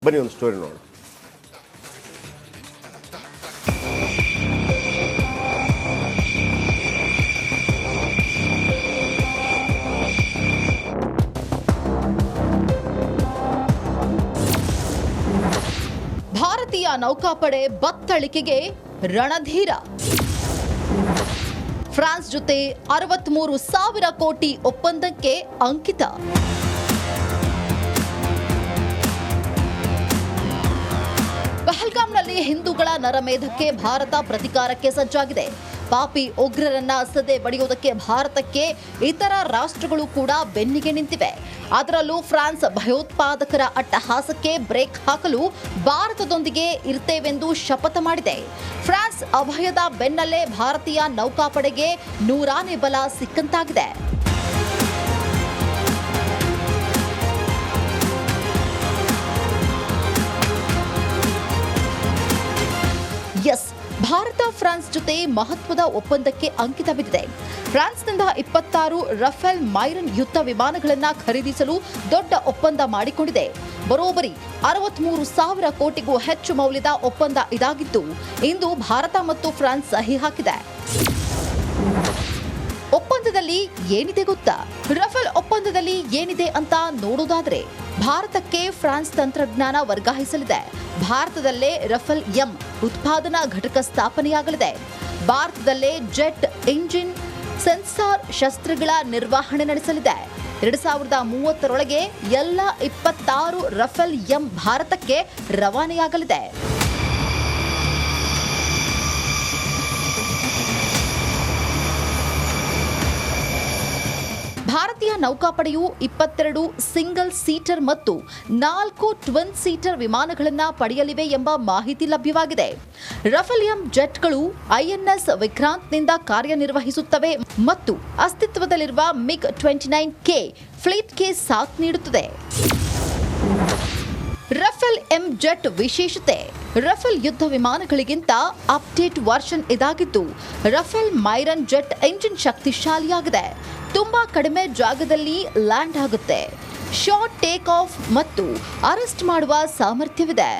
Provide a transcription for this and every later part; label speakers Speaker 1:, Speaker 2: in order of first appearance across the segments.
Speaker 1: ಬನ್ನಿ ಒಂದು ಸ್ಟೋರಿ ನೋಡೋಣ.
Speaker 2: ಭಾರತೀಯ ನೌಕಾಪಡೆ ಬತ್ತಳಿಕೆಗೆ ರಣಧೀರ. ಫ್ರಾನ್ಸ್ ಜೊತೆ 63,000 ಕೋಟಿ ಒಪ್ಪಂದಕ್ಕೆ ಅಂಕಿತ. ಪಹಲ್ಗಾಮ್ನಲ್ಲಿ ಹಿಂದೂಗಳ ನರಮೇಧಕ್ಕೆ ಭಾರತ ಪ್ರತಿಕಾರಕ್ಕೆ ಸಜ್ಜಾಗಿದೆ. ಪಾಪಿ ಉಗ್ರರನ್ನ ಸದೆ ಬಡಿಯುವುದಕ್ಕೆ ಭಾರತಕ್ಕೆ ಇತರ ರಾಷ್ಟ್ರಗಳು ಕೂಡ ಬೆನ್ನಿಗೆ ನಿಂತಿವೆ. ಅದರಲ್ಲೂ ಫ್ರಾನ್ಸ್ ಭಯೋತ್ಪಾದಕರ ಅಟ್ಟಹಾಸಕ್ಕೆ ಬ್ರೇಕ್ ಹಾಕಲು ಭಾರತದೊಂದಿಗೆ ಇರ್ತೇವೆಂದು ಶಪಥ ಮಾಡಿದೆ. ಫ್ರಾನ್ಸ್ ಅಭಯದ ಬೆನ್ನಲ್ಲೇ ಭಾರತೀಯ ನೌಕಾಪಡೆಗೆ ನೂರಾನೆ ಬಲ ಸಿಕ್ಕಂತಾಗಿದೆ. ಎಸ್, ಭಾರತ ಫ್ರಾನ್ಸ್ ಜೊತೆ ಮಹತ್ವದ ಒಪ್ಪಂದಕ್ಕೆ ಅಂಕಿತ ಬಿದ್ದಿದೆ. ಫ್ರಾನ್ಸ್ನಿಂದ 26 ರಫೇಲ್ ಮೈರನ್ ಯುದ್ಧ ವಿಮಾನಗಳನ್ನು ಖರೀದಿಸಲು ದೊಡ್ಡ ಒಪ್ಪಂದ ಮಾಡಿಕೊಂಡಿದೆ. ಬರೋಬ್ಬರಿ 63,000 ಕೋಟಿಗೂ ಹೆಚ್ಚು ಮೌಲ್ಯದ ಒಪ್ಪಂದ ಇದಾಗಿದ್ದು, ಇಂದು ಭಾರತ ಮತ್ತು ಫ್ರಾನ್ಸ್ ಸಹಿ ಹಾಕಿದೆ. ಒಪ್ಪಂದದಲ್ಲಿ ಏನಿದೆ ಗೊತ್ತಾ? ರಫೇಲ್ ಒಪ್ಪಂದದಲ್ಲಿ ಏನಿದೆ ಅಂತ ನೋಡೋದಾದ್ರೆ, ಭಾರತಕ್ಕೆ ಫ್ರಾನ್ಸ್ ತಂತ್ರಜ್ಞಾನ ವರ್ಗಾಯಿಸಲಿದೆ. ಭಾರತದಲ್ಲೇ ರಫೇಲ್ ಎಂ ಉತ್ಪಾದನಾ ಘಟಕ ಸ್ಥಾಪನೆಯಾಗಲಿದೆ. ಭಾರತದಲ್ಲೇ ಜೆಟ್ ಇಂಜಿನ್ ಸೆನ್ಸಾರ್ ಶಸ್ತ್ರಗಳ ನಿರ್ವಹಣೆ ನಡೆಸಲಿದೆ. 2030ರೊಳಗೆ ಎಲ್ಲ 26 ರಫೇಲ್ ಎಂ ಭಾರತಕ್ಕೆ ರವಾನೆಯಾಗಲಿದೆ. ಭಾರತೀಯ ನೌಕಾಪಡೆಯು 22 ಸಿಂಗಲ್ ಸೀಟರ್ ಮತ್ತು 4 ಟ್ವಿನ್ ಸೀಟರ್ ವಿಮಾನಗಳನ್ನು ಪಡೆಯಲಿವೆ ಎಂಬ ಮಾಹಿತಿ ಲಭ್ಯವಾಗಿದೆ. ರಫೇಲ್ ಎಂ ಜೆಟ್ಗಳು ಐಎನ್ಎಸ್ ವಿಕ್ರಾಂತ್ನಿಂದ ಕಾರ್ಯನಿರ್ವಹಿಸುತ್ತವೆ ಮತ್ತು ಅಸ್ತಿತ್ವದಲ್ಲಿರುವ ಮಿಗ್ 29K ಫ್ಲೀಟ್ಗೆ ಸಾಥ್ ನೀಡುತ್ತದೆ. ರಫೇಲ್ ಎಂ ಜೆಟ್ ವಿಶೇಷತೆ: ರಫೇಲ್ ಯುದ್ಧ ವಿಮಾನಗಳಿಗಿಂತ ಅಪ್ಡೇಟ್ ವರ್ಷನ್ ಇದಾಗಿದ್ದು, ರಫೇಲ್ ಮೈರನ್ ಜೆಟ್ ಎಂಜಿನ್ ಶಕ್ತಿಶಾಲಿಯಾಗಿದೆ. ತುಂಬಾ ಕಡಿಮೆ ಜಾಗದಲ್ಲಿ ಲ್ಯಾಂಡ್ ಆಗುತ್ತೆ. ಶಾರ್ಟ್ ಟೇಕ್ ಆಫ್ ಮತ್ತು ಅರೆಸ್ಟ್ ಮಾಡುವ ಸಾಮರ್ಥ್ಯವಿದೆ.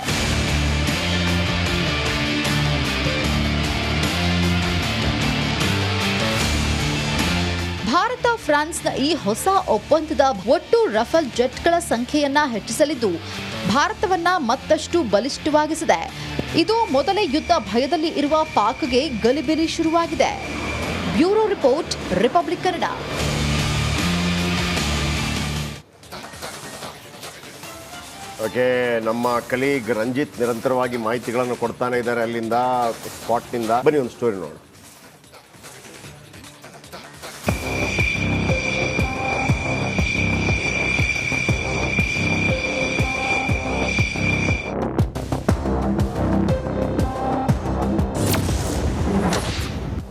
Speaker 2: ಭಾರತ ಫ್ರಾನ್ಸ್ನ ಈ ಹೊಸ ಒಪ್ಪಂದದ ಒಟ್ಟು ರಫೇಲ್ ಜೆಟ್ಗಳ ಸಂಖ್ಯೆಯನ್ನ ಹೆಚ್ಚಿಸಲಿದ್ದು, ಭಾರತವನ್ನ ಮತ್ತಷ್ಟು ಬಲಿಷ್ಠವಾಗಿಸಿದೆ. ಇದು ಮೊದಲೇ ಯುದ್ಧ ಭಯದಲ್ಲಿ ಇರುವ ಪಾಕ್ಗೆ ಗಲಿಬಿಲಿ ಶುರುವಾಗಿದೆ. Bureau report, republic Kannada.
Speaker 1: Okay, ನಮ್ಮ ಕಲೀಗ್ ರಂಜಿತ್ ನಿರಂತರವಾಗಿ ಮಾಹಿತಿಗಳನ್ನು ಕೊಡ್ತಾನೆ ಇದ್ದಾರೆ ಅಲ್ಲಿಂದ ಸ್ಪಾಟ್ನಿಂದ. ಬನ್ನಿ ಒಂದು ಸ್ಟೋರಿ ನೋಡೋಣ.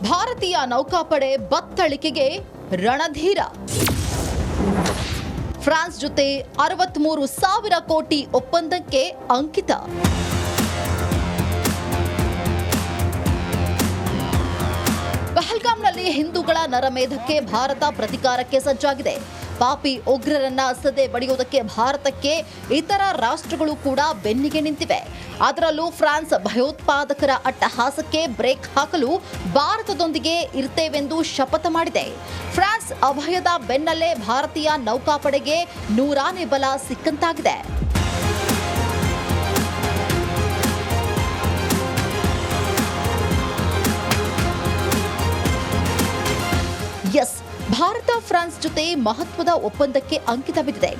Speaker 2: ಭಾರತೀಯ ನೌಕಾಪಡೆ ಬತ್ತಳಿಕೆಗೆ ರಣಧೀರ. ಫ್ರಾನ್ಸ್ ಜೊತೆ 63,000 ಕೋಟಿ ಒಪ್ಪಂದಕ್ಕೆ ಅಂಕಿತ. ಪಹಲ್ಗಾಮ್ನಲ್ಲಿ ಹಿಂದೂಗಳ ನರಮೇಧಕ್ಕೆ ಭಾರತ ಪ್ರತಿಕಾರಕ್ಕೆ ಸಜ್ಜಾಗಿದೆ. ಪಾಪಿ ಉಗ್ರರನ್ನ ಸದೆ ಬಡಿಯುವುದಕ್ಕೆ ಭಾರತಕ್ಕೆ ಇತರ ರಾಷ್ಟ್ರಗಳು ಕೂಡ ಬೆನ್ನಿಗೆ ನಿಂತಿವೆ. ಅದರಲ್ಲೂ ಫ್ರಾನ್ಸ್ ಭಯೋತ್ಪಾದಕರ ಅಟ್ಟಹಾಸಕ್ಕೆ ಬ್ರೇಕ್ ಹಾಕಲು ಭಾರತದೊಂದಿಗೆ ಇರ್ತೇವೆಂದು ಶಪಥ ಮಾಡಿದೆ. ಫ್ರಾನ್ಸ್ ಅಭಯದ ಬೆನ್ನಲ್ಲೇ ಭಾರತೀಯ ನೌಕಾಪಡೆಗೆ ನೂರಾನೆ ಬಲ ಸಿಕ್ಕಂತಾಗಿದೆ. ಎಸ್, ಭಾರತ ಫ್ರಾನ್ಸ್ ಜೊತೆ ಮಹತ್ವದ ಒಪ್ಪಂದಕ್ಕೆ ಅಂಕಿತ ಬಿದ್ದಿದೆ.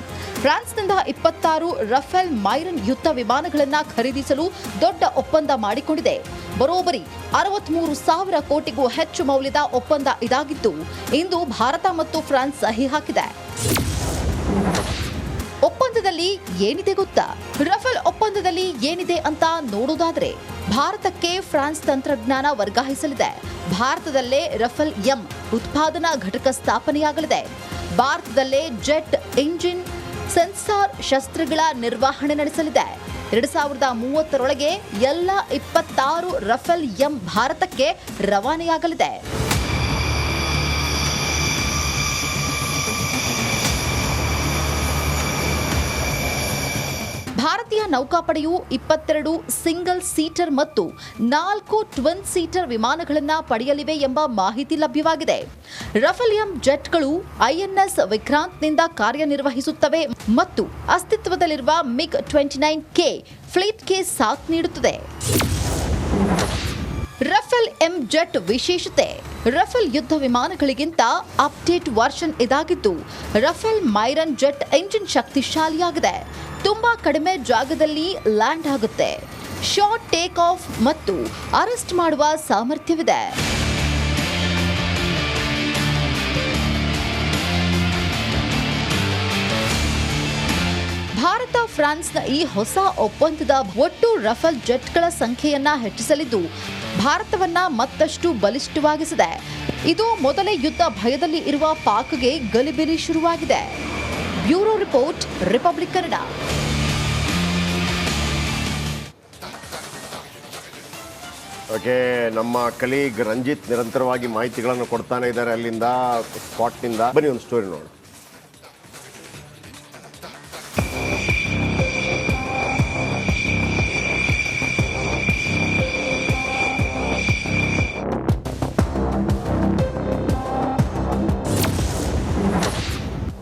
Speaker 2: ಫ್ರಾನ್ಸ್ನಿಂದ 26 ರಫೇಲ್ ಮೈರನ್ ಯುದ್ಧ ವಿಮಾನಗಳನ್ನು ಖರೀದಿಸಲು ದೊಡ್ಡ ಒಪ್ಪಂದ ಮಾಡಿಕೊಂಡಿದೆ. ಬರೋಬ್ಬರಿ 63,000 ಕೋಟಿಗೂ ಹೆಚ್ಚು ಮೌಲ್ಯದ ಒಪ್ಪಂದ ಇದಾಗಿದ್ದು, ಇಂದು ಭಾರತ ಮತ್ತು ಫ್ರಾನ್ಸ್ ಸಹಿ ಹಾಕಿದೆ. ಒಪ್ಪಂದದಲ್ಲಿ ಏನಿದೆ ಗೊತ್ತಾ? ರಫೇಲ್ ಒಪ್ಪಂದದಲ್ಲಿ ಏನಿದೆ ಅಂತ ನೋಡೋದಾದ್ರೆ, ಭಾರತಕ್ಕೆ ಫ್ರಾನ್ಸ್ ತಂತ್ರಜ್ಞಾನ ವರ್ಗಾಯಿಸಲಿದೆ. ಭಾರತದಲ್ಲೇ ರಫೇಲ್ ಎಂ ಉತ್ಪಾದನಾ ಘಟಕ ಸ್ಥಾಪನೆಯಾಗಲಿದೆ. ಭಾರತದಲ್ಲೇ ಜೆಟ್ ಇಂಜಿನ್ ಸೆನ್ಸಾರ್ ಶಸ್ತ್ರಗಳ ನಿರ್ವಹಣೆ ನಡೆಸಲಿದೆ. 2030ರೊಳಗೆ ಎಲ್ಲ 26 ರಫೇಲ್ ಎಂ ಭಾರತಕ್ಕೆ ರವಾನೆಯಾಗಲಿದೆ. ಭಾರತೀಯ ನೌಕಾಪಡೆಯು 22 ಸಿಂಗಲ್ ಸೀಟರ್ ಮತ್ತು 4 ಟ್ವಿನ್ ಸೀಟರ್ ವಿಮಾನಗಳನ್ನು ಪಡೆಯಲಿವೆ ಎಂಬ ಮಾಹಿತಿ ಲಭ್ಯವಾಗಿದೆ. ರಫೇಲ್ ಎಂ ಜೆಟ್ಗಳು ಐಎನ್ಎಸ್ ವಿಕ್ರಾಂತ್ನಿಂದ ಕಾರ್ಯನಿರ್ವಹಿಸುತ್ತವೆ ಮತ್ತು ಅಸ್ತಿತ್ವದಲ್ಲಿರುವ ಮಿಗ್ 29K ಫ್ಲೀಟ್ಗೆ ಸಾಥ್ ನೀಡುತ್ತದೆ. ರಫೇಲ್ ಎಂ ಜೆಟ್ ವಿಶೇಷತೆ. ರಫೇಲ್ ಯುದ್ಧ ವಿಮಾನಗಳಿಗಿಂತ ಅಪ್ಡೇಟ್ ವರ್ಷನ್ ಇದಾಗಿದ್ದು, ರಫೇಲ್ ಮೈರನ್ ಜೆಟ್ ಎಂಜಿನ್ ಶಕ್ತಿಶಾಲಿಯಾಗಿದೆ. ತುಂಬಾ ಕಡಿಮೆ ಜಾಗದಲ್ಲಿ ಲ್ಯಾಂಡ್ ಆಗುತ್ತೆ. ಶಾರ್ಟ್ ಟೇಕ್ ಆಫ್ ಮತ್ತು ಅರೆಸ್ಟ್ ಮಾಡುವ ಸಾಮರ್ಥ್ಯವಿದೆ. ಭಾರತ ಫ್ರಾನ್ಸ್ನ ಈ ಹೊಸ ಒಪ್ಪಂದದ ಒಟ್ಟು ರಫೇಲ್ ಜೆಟ್ಗಳ ಸಂಖ್ಯೆಯನ್ನ ಹೆಚ್ಚಿಸಲಿದ್ದು, ಭಾರತವನ್ನ ಮತ್ತಷ್ಟು ಬಲಿಷ್ಠವಾಗಿಸಿದೆ. ಇದು ಮೊದಲೇ ಯುದ್ಧ ಭಯದಲ್ಲಿ ಇರುವ ಪಾಕ್ಗೆ ಗಲಿಬಿಲಿ ಶುರುವಾಗಿದೆ. Bureau report, republic Kannada.
Speaker 1: Okay, ನಮ್ಮ ಕಲೀಗ್ ರಂಜಿತ್ ನಿರಂತರವಾಗಿ ಮಾಹಿತಿಗಳನ್ನು ಕೊಡ್ತಾನೆ ಇದ್ದಾರೆ ಅಲ್ಲಿಂದ ಸ್ಪಾಟ್ನಿಂದ. ಬನ್ನಿ ಒಂದು ಸ್ಟೋರಿ ನೋಡೋಣ.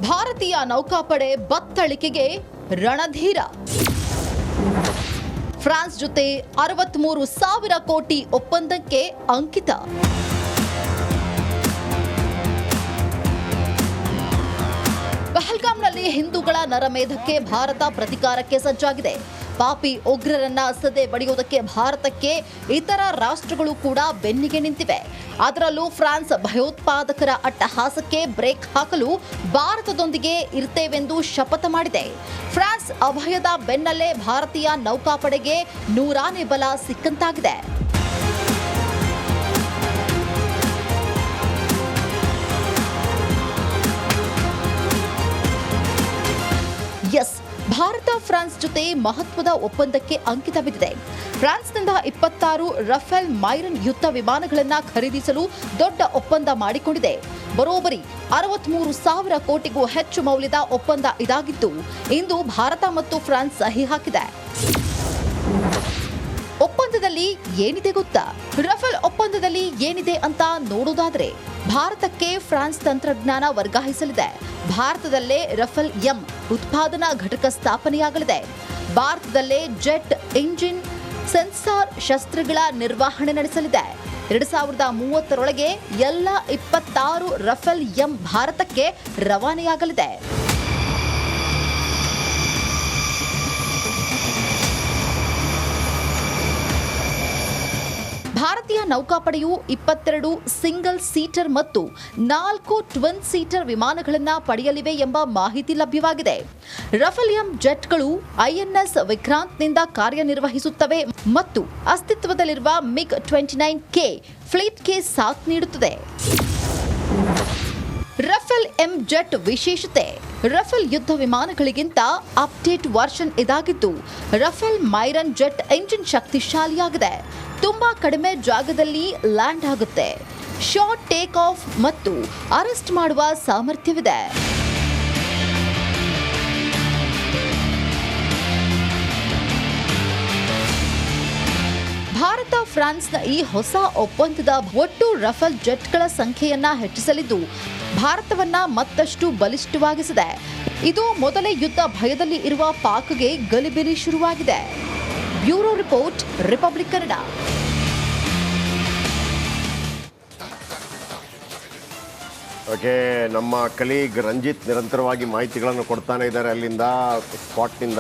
Speaker 2: ಭಾರತೀಯ ನೌಕಾಪಡೆ ಬತ್ತಳಿಕೆಗೆ ರಣಧೀರ. ಫ್ರಾನ್ಸ್ ಜೊತೆ 63,000 ಕೋಟಿ ಒಪ್ಪಂದಕ್ಕೆ ಅಂಕಿತ. ಪಹಲ್ಗಾಮ್ನಲ್ಲಿ ಹಿಂದೂಗಳ ನರಮೇಧಕ್ಕೆ ಭಾರತ ಪ್ರತಿಕಾರಕ್ಕೆ ಸಜ್ಜಾಗಿದೆ. ಪಾಪಿ ಉಗ್ರರನ್ನ ಸದೆ ಬಡಿಯುವುದಕ್ಕೆ ಭಾರತಕ್ಕೆ ಇತರ ರಾಷ್ಟ್ರಗಳು ಕೂಡ ಬೆನ್ನಿಗೆ ನಿಂತಿವೆ. ಅದರಲ್ಲೂ ಫ್ರಾನ್ಸ್ ಭಯೋತ್ಪಾದಕರ ಅಟ್ಟಹಾಸಕ್ಕೆ ಬ್ರೇಕ್ ಹಾಕಲು ಭಾರತದೊಂದಿಗೆ ಇರ್ತೇವೆಂದು ಶಪಥ ಮಾಡಿದೆ. ಫ್ರಾನ್ಸ್ ಅಭಯದ ಬೆನ್ನಲ್ಲೇ ಭಾರತೀಯ ನೌಕಾಪಡೆಗೆ ನೂರಾನೆ ಬಲ ಸಿಕ್ಕಂತಾಗಿದೆ. ಎಸ್, ಭಾರತ ಫ್ರಾನ್ಸ್ ಜೊತೆ ಮಹತ್ವದ ಒಪ್ಪಂದಕ್ಕೆ ಅಂಕಿತ ಬಿದ್ದಿದೆ. ಫ್ರಾನ್ಸ್ನಿಂದ 26 ರಫೇಲ್ ಮೈರನ್ ಯುದ್ಧ ವಿಮಾನಗಳನ್ನು ಖರೀದಿಸಲು ದೊಡ್ಡ ಒಪ್ಪಂದ ಮಾಡಿಕೊಂಡಿದೆ. ಬರೋಬ್ಬರಿ 63,000 ಕೋಟಿಗೂ ಹೆಚ್ಚು ಮೌಲ್ಯದ ಒಪ್ಪಂದ ಇದಾಗಿದ್ದು, ಇಂದು ಭಾರತ ಮತ್ತು ಫ್ರಾನ್ಸ್ ಸಹಿ ಹಾಕಿದೆ. ಒಪ್ಪಂದದಲ್ಲಿ ಏನಿದೆ ಗೊತ್ತಾ? ರಫೇಲ್ ಒಪ್ಪಂದದಲ್ಲಿ ಏನಿದೆ ಅಂತ ನೋಡೋದಾದ್ರೆ, ಭಾರತಕ್ಕೆ ಫ್ರಾನ್ಸ್ ತಂತ್ರಜ್ಞಾನ ವರ್ಗಾಯಿಸಲಿದೆ. ಭಾರತದಲ್ಲೇ ರಫೇಲ್ ಎಂ ಉತ್ಪಾದನಾ ಘಟಕ ಸ್ಥಾಪನೆಯಾಗಲಿದೆ. ಭಾರತದಲ್ಲೇ ಜೆಟ್ ಇಂಜಿನ್ ಸೆನ್ಸಾರ್ ಶಸ್ತ್ರಗಳ ನಿರ್ವಹಣೆ ನಡೆಸಲಿದೆ. 2030ರೊಳಗೆ ಎಲ್ಲ 26 ರಫೇಲ್ ಎಂ ಭಾರತಕ್ಕೆ ರವಾನೆಯಾಗಲಿದೆ. ಭಾರತೀಯ ನೌಕಾಪಡೆಯು 22 ಸಿಂಗಲ್ ಸೀಟರ್ ಮತ್ತು 4 ಟ್ವಿನ್ ಸೀಟರ್ ವಿಮಾನಗಳನ್ನು ಪಡೆಯಲಿವೆ ಎಂಬ ಮಾಹಿತಿ ಲಭ್ಯವಾಗಿದೆ. ರಫೇಲ್ ಎಂ ಜೆಟ್ಗಳು ಐಎನ್ಎಸ್ ವಿಕ್ರಾಂತ್ನಿಂದ ಕಾರ್ಯನಿರ್ವಹಿಸುತ್ತವೆ ಮತ್ತು ಅಸ್ತಿತ್ವದಲ್ಲಿರುವ ಮಿಗ್ 29K ಫ್ಲೀಟ್ಗೆ ಸಾಥ್ ನೀಡುತ್ತದೆ. ರಫೇಲ್ ಎಂ ಜೆಟ್ ವಿಶೇಷತೆ. ರಫೇಲ್ ಯುದ್ಧ ವಿಮಾನಗಳಿಗಿಂತ ಅಪ್ಡೇಟ್ ವರ್ಷನ್ ಇದಾಗಿದ್ದು, ರಫೇಲ್ ಮೈರನ್ ಜೆಟ್ ಎಂಜಿನ್ ಶಕ್ತಿಶಾಲಿಯಾಗಿದೆ. ತುಂಬಾ ಕಡಿಮೆ ಜಾಗದಲ್ಲಿ ಲ್ಯಾಂಡ್ ಆಗುತ್ತೆ. ಶಾರ್ಟ್ ಟೇಕ್ ಆಫ್ ಮತ್ತು ಅರೆಸ್ಟ್ ಮಾಡುವ ಸಾಮರ್ಥ್ಯವಿದೆ. ಭಾರತ ಫ್ರಾನ್ಸ್ನ ಈ ಹೊಸ ಒಪ್ಪಂದದ ಒಟ್ಟು ರಫೇಲ್ ಜೆಟ್ಗಳ ಸಂಖ್ಯೆಯನ್ನ ಹೆಚ್ಚಿಸಲಿದ್ದು, ಭಾರತವನ್ನ ಮತ್ತಷ್ಟು ಬಲಿಷ್ಠವಾಗಿಸಿದೆ. ಇದು ಮೊದಲೇ ಯುದ್ಧ ಭಯದಲ್ಲಿ ಇರುವ ಪಾಕ್ಗೆ ಗಲಿಬಿಲಿ ಶುರುವಾಗಿದೆ. Bureau report, republic Kannada.
Speaker 1: Okay, ನಮ್ಮ ಕಲೀಗ್ ರಂಜಿತ್ ನಿರಂತರವಾಗಿ ಮಾಹಿತಿಗಳನ್ನು ಕೊಡ್ತಾನೆ ಇದ್ದಾರೆ ಅಲ್ಲಿಂದ ಸ್ಪಾಟ್ನಿಂದ.